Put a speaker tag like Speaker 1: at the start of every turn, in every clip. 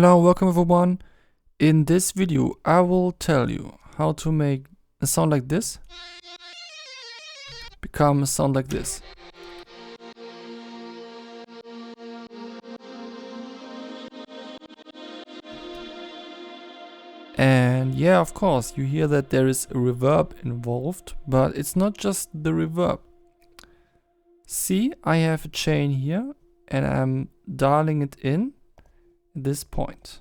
Speaker 1: Hello, welcome everyone. In this video I will tell you how to make a sound like this become a sound like this. And yeah, of course, you hear that there is a reverb involved, but it's not just the reverb. See, I have a chain here and I'm dialing it in at this point.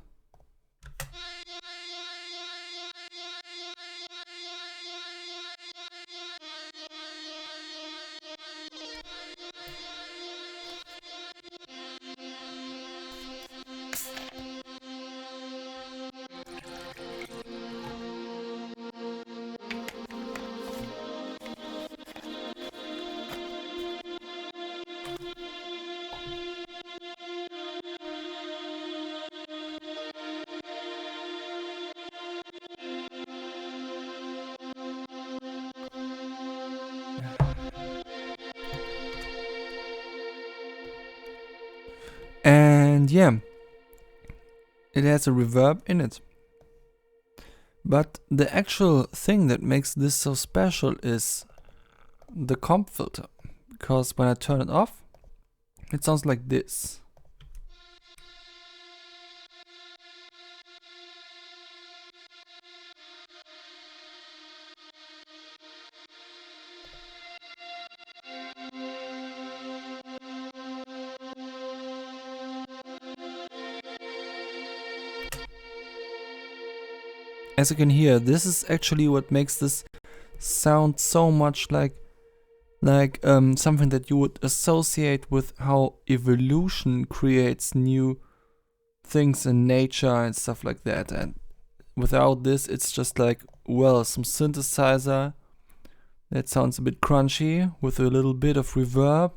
Speaker 1: And yeah, it has a reverb in it. But the actual thing that makes this so special is the comp filter. Because when I turn it off, it sounds like this. As you can hear, this is actually what makes this sound so much like something that you would associate with how evolution creates new things in nature and stuff like that. And without this, it's just like, well, some synthesizer that sounds a bit crunchy with a little bit of reverb,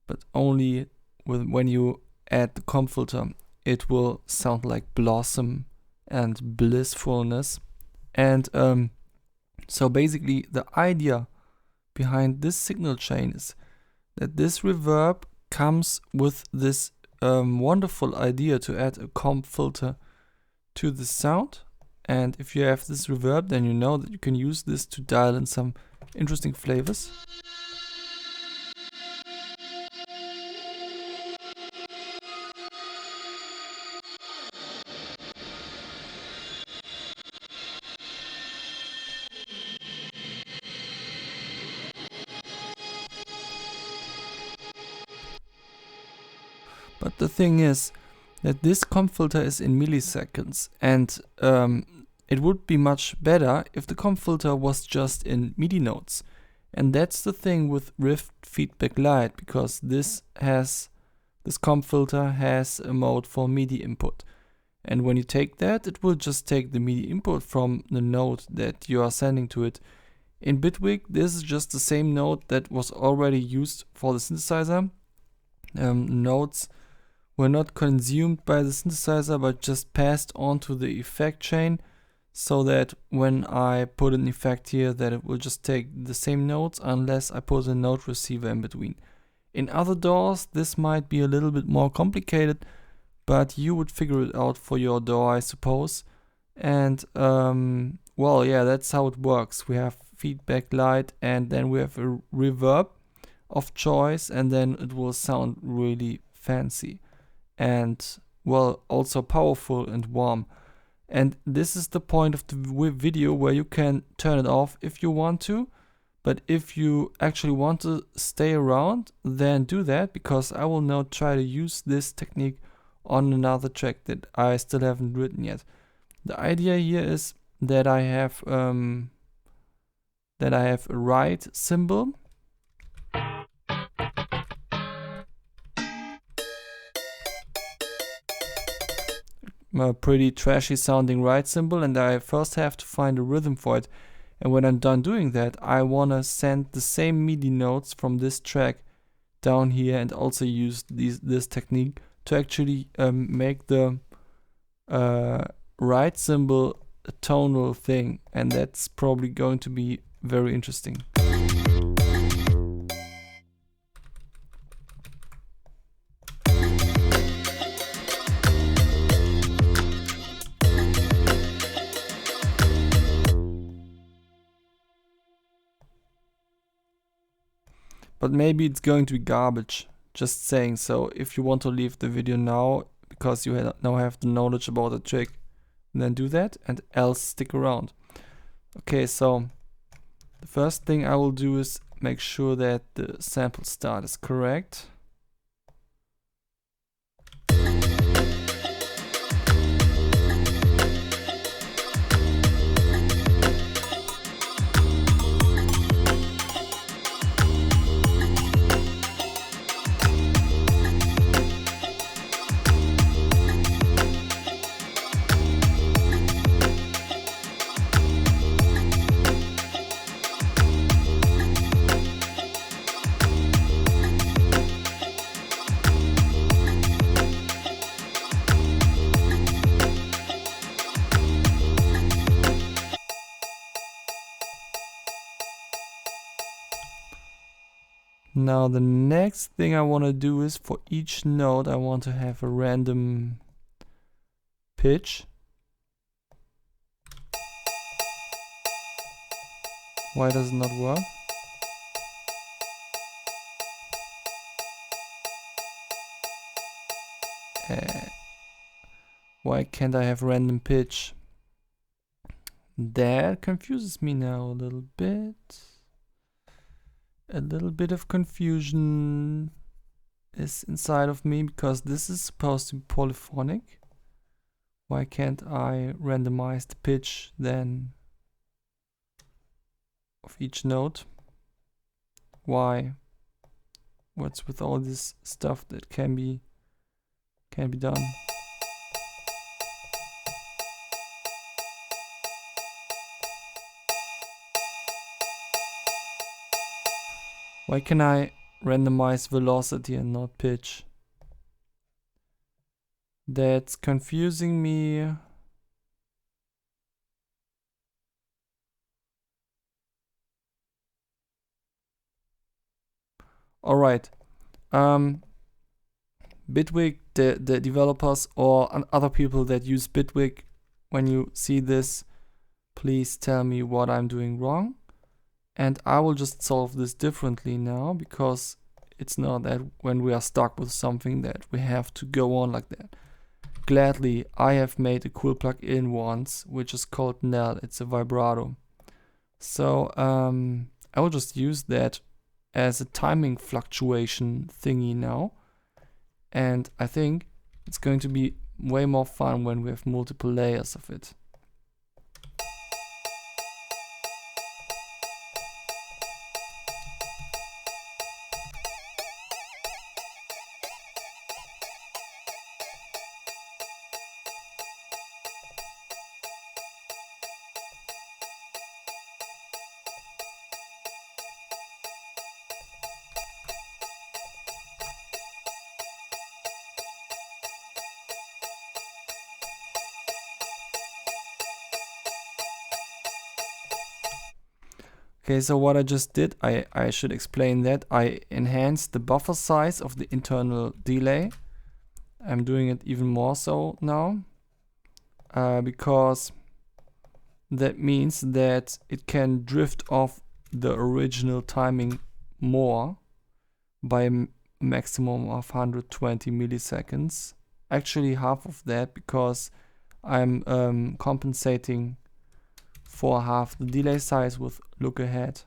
Speaker 1: but only when you add the comp filter, it will sound like blossom and blissfulness. And so basically the idea behind this signal chain is that this reverb comes with this wonderful idea to add a comp filter to the sound. And if you have this reverb, then you know that you can use this to dial in some interesting flavors. But the thing is that this comp filter is in milliseconds, and it would be much better if the comp filter was just in MIDI notes. And that's the thing with Rift Feedback Lite, because this comp filter has a mode for MIDI input. And when you take that, it will just take the MIDI input from the note that you are sending to it. In Bitwig, this is just the same note that was already used for the synthesizer. Notes were not consumed by the synthesizer, but just passed on to the effect chain, so that when I put an effect here, that it will just take the same notes unless I put a note receiver in between. In other DAWs, this might be a little bit more complicated, but you would figure it out for your DAW, I suppose. And well, yeah, that's how it works. We have Feedback Lite, and then we have a reverb of choice, and then it will sound really fancy and, well, also powerful and warm. And this is the point of the video where you can turn it off if you want to, but if you actually want to stay around, then do that, because I will now try to use this technique on another track that I still haven't written yet. The idea here is that I have a write symbol. A pretty trashy sounding write symbol, and I first have to find a rhythm for it. And when I'm done doing that, I wanna send the same MIDI notes from this track down here, and also use this technique to actually make the write symbol a tonal thing, and that's probably going to be very interesting. but maybe it's going to be garbage. Just saying. So if you want to leave the video now because you now have the knowledge about the trick, then do that, and else stick around. Okay, so the first thing I will do is make sure that the sample start is correct. Now the next thing I want to do is for each note I want to have a random pitch. Why does it not work? Why can't I have random pitch? That confuses me now a little bit. A little bit of confusion is inside of me because this is supposed to be polyphonic. Why can't I randomize the pitch then of each note? Why? What's with all this stuff that can be done? Why can I randomize velocity and not pitch? That's confusing me. Alright. Bitwig, the developers or other people that use Bitwig, when you see this, please tell me what I'm doing wrong. And I will just solve this differently now, because it's not that when we are stuck with something that we have to go on like that. Gladly, I have made a cool plugin once, which is called Nell. It's a vibrato. So I will just use that as a timing fluctuation thingy now. And I think it's going to be way more fun when we have multiple layers of it. Okay, so what I just did, I should explain that. I enhanced the buffer size of the internal delay. I'm doing it even more so now. Because that means that it can drift off the original timing more by a maximum of 120 milliseconds. Actually half of that, because I'm compensating for half the delay size with look ahead.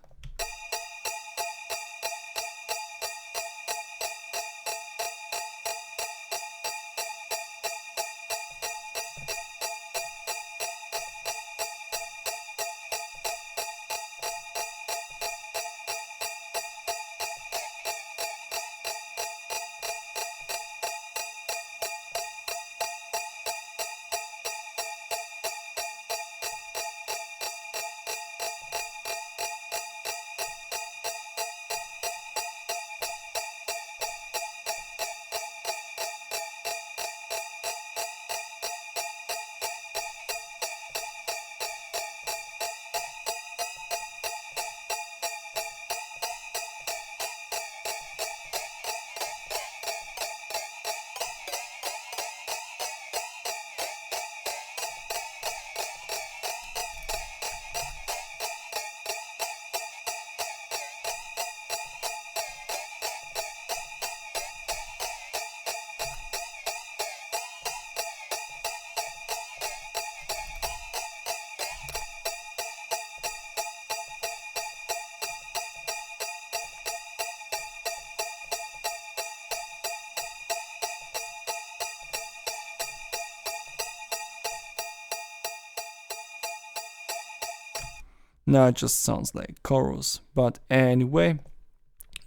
Speaker 1: Now it just sounds like chorus. But anyway,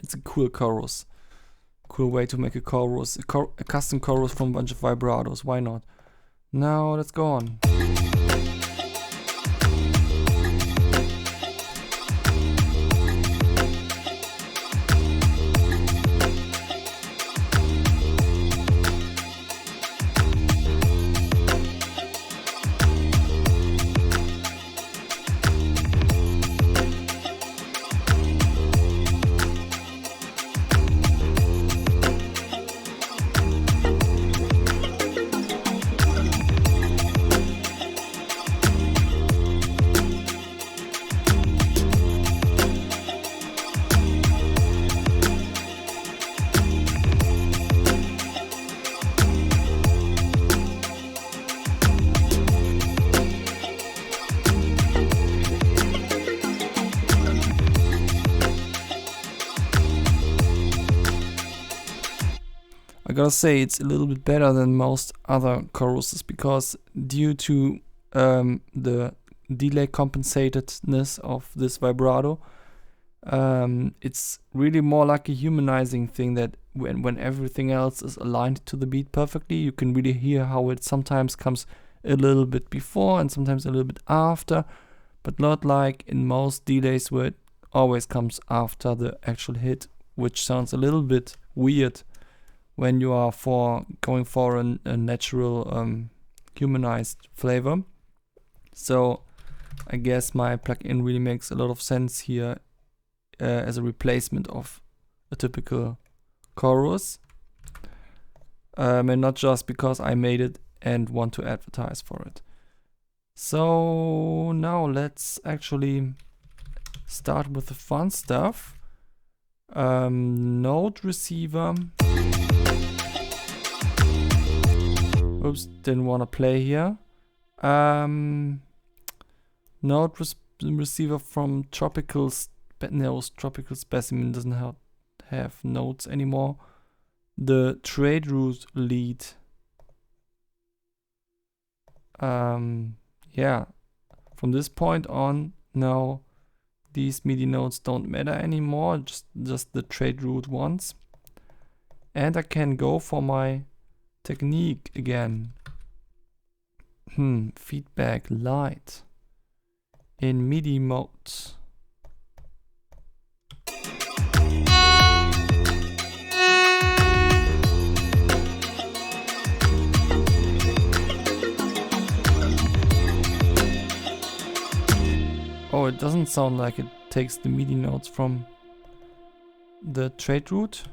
Speaker 1: it's a cool chorus. Cool way to make a chorus, a custom chorus from a bunch of vibratos. Why not? Now let's go on. I gotta say, it's a little bit better than most other choruses because due to the delay compensatedness of this vibrato, it's really more like a humanizing thing that when everything else is aligned to the beat perfectly, you can really hear how it sometimes comes a little bit before and sometimes a little bit after, but not like in most delays where it always comes after the actual hit, which sounds a little bit weird when you are going for a natural humanized flavor. So I guess my plugin really makes a lot of sense here as a replacement of a typical chorus, and not just because I made it and want to advertise for it. So now let's actually start with the fun stuff. Note receiver. Oops, didn't want to play here. Note receiver from Tropical Specimen doesn't have notes anymore. The trade route lead. Yeah, from this point on, now these MIDI notes don't matter anymore, just the trade route ones. And I can go for my technique again. Feedback light in MIDI mode. Oh, it doesn't sound like it takes the MIDI notes from the trade route.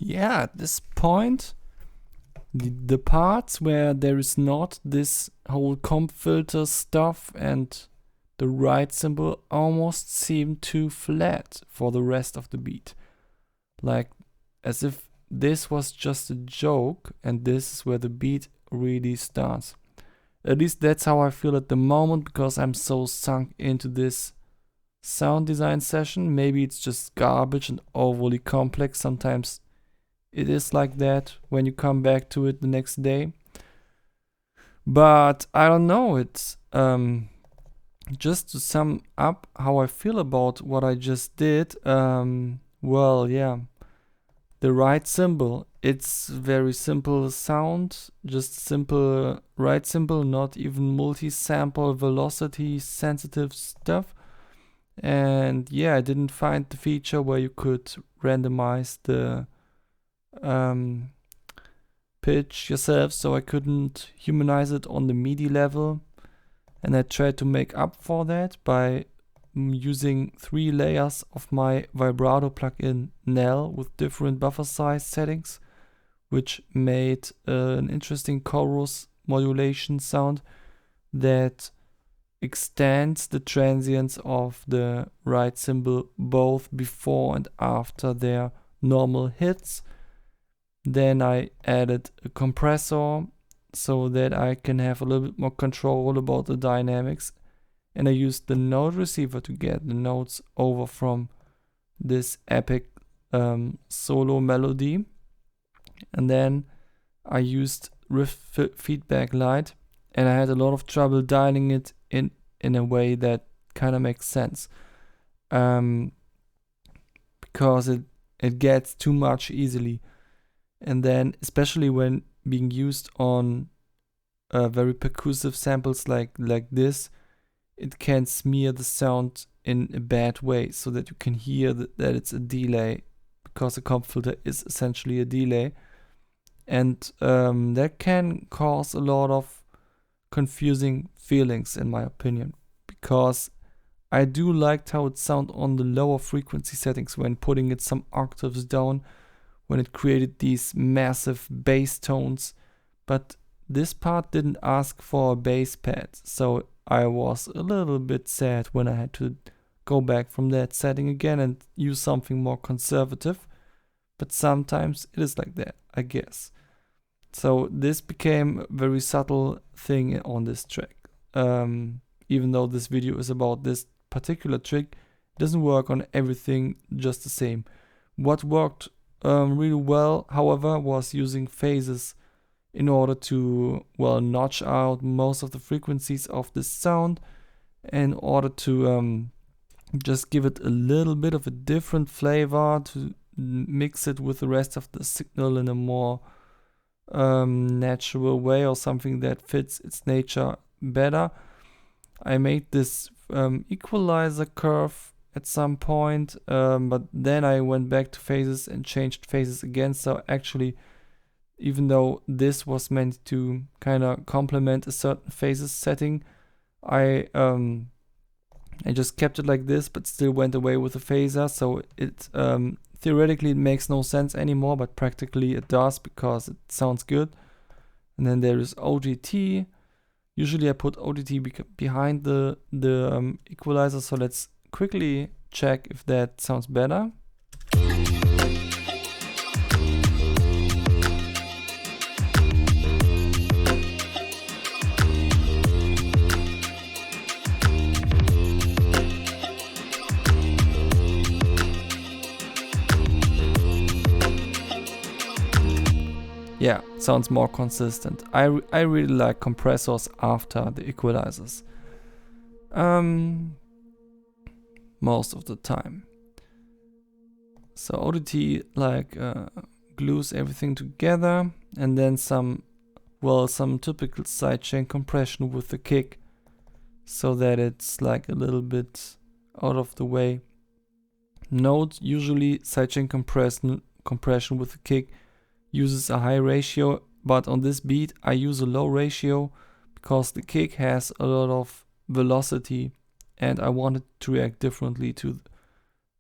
Speaker 1: yeah, at this point, the parts where there is not this whole comp filter stuff and the right symbol almost seem too flat for the rest of the beat. Like as if this was just a joke and this is where the beat really starts. At least that's how I feel at the moment, because I'm so sunk into this sound design session. Maybe it's just garbage and overly complex. Sometimes it is like that when you come back to it the next day. But I don't know, it's just to sum up how I feel about what I just did. Well, yeah, the right symbol, it's very simple sound, just simple right symbol, not even multi-sample velocity sensitive stuff. And yeah, I didn't find the feature where you could randomize the pitch yourself, so I couldn't humanize it on the MIDI level. And I tried to make up for that by using 3 layers of my vibrato plugin Nell with different buffer size settings, which made an interesting chorus modulation sound that extends the transients of the right symbol both before and after their normal hits. Then I added a compressor so that I can have a little bit more control about the dynamics, and I used the note receiver to get the notes over from this epic solo melody. And then I used riff feedback light, and I had a lot of trouble dialing it in a way that kind of makes sense, because it gets too much easily. And then especially when being used on very percussive samples like this, it can smear the sound in a bad way, so that you can hear that it's a delay, because a comp filter is essentially a delay. And that can cause a lot of confusing feelings, in my opinion, because I do like how it sounded on the lower frequency settings when putting it some octaves down, when it created these massive bass tones. But this part didn't ask for a bass pad, so I was a little bit sad when I had to go back from that setting again and use something more conservative. But sometimes it is like that, I guess. So this became a very subtle thing on this track. Even though this video is about this particular trick, it doesn't work on everything just the same. What worked really well, however, was using phases in order to, well, notch out most of the frequencies of this sound, in order to just give it a little bit of a different flavor, to mix it with the rest of the signal in a more natural way, or something that fits its nature better. I made this equalizer curve at some point, but then I went back to phases and changed phases again. So actually, even though this was meant to kind of complement a certain phases setting, I just kept it like this, but still went away with the phaser. So it theoretically it makes no sense anymore, but practically it does, because it sounds good. And then there is OGT. Usually I put OGT behind the equalizer, so let's quickly check if that sounds better. Yeah, sounds more consistent. I really like compressors after the equalizers. Most of the time. So ODT like glues everything together, and then some typical sidechain compression with the kick, so that it's like a little bit out of the way. Note usually sidechain compression with the kick uses a high ratio, but on this beat I use a low ratio because the kick has a lot of velocity and I wanted to react differently to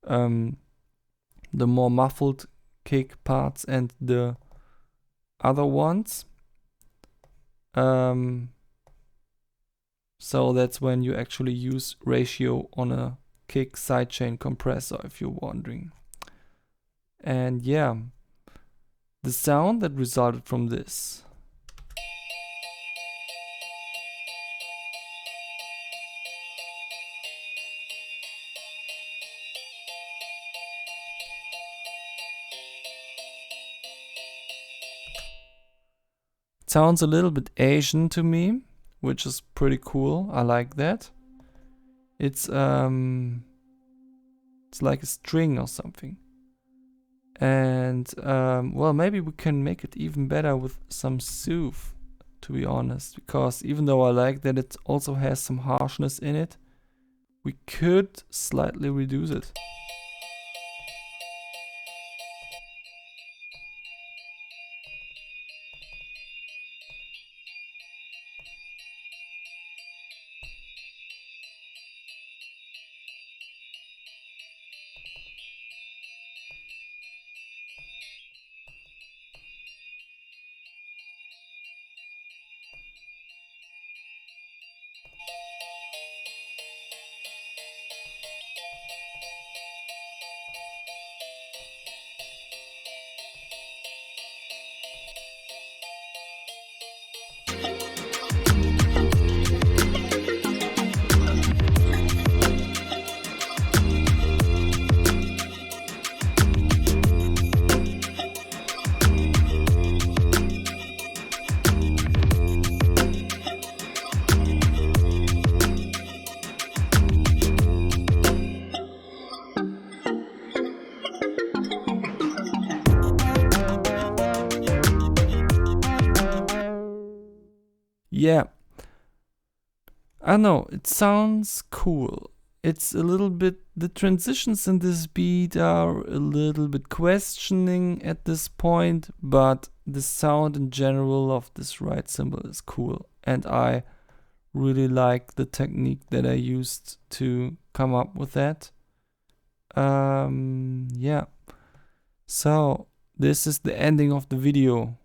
Speaker 1: the more muffled kick parts and the other ones. So that's when you actually use ratio on a kick sidechain compressor, if you're wondering. And yeah, the sound that resulted from this. It sounds a little bit Asian to me, which is pretty cool. I like that. It's like a string or something. And well, maybe we can make it even better with some soothe, to be honest, because even though I like that it also has some harshness in it, we could slightly reduce it. Yeah, I know, it sounds cool. It's a little bit, the transitions in this beat are a little bit questioning at this point, but the sound in general of this ride cymbal is cool. And I really like the technique that I used to come up with that. Yeah. So this is the ending of the video.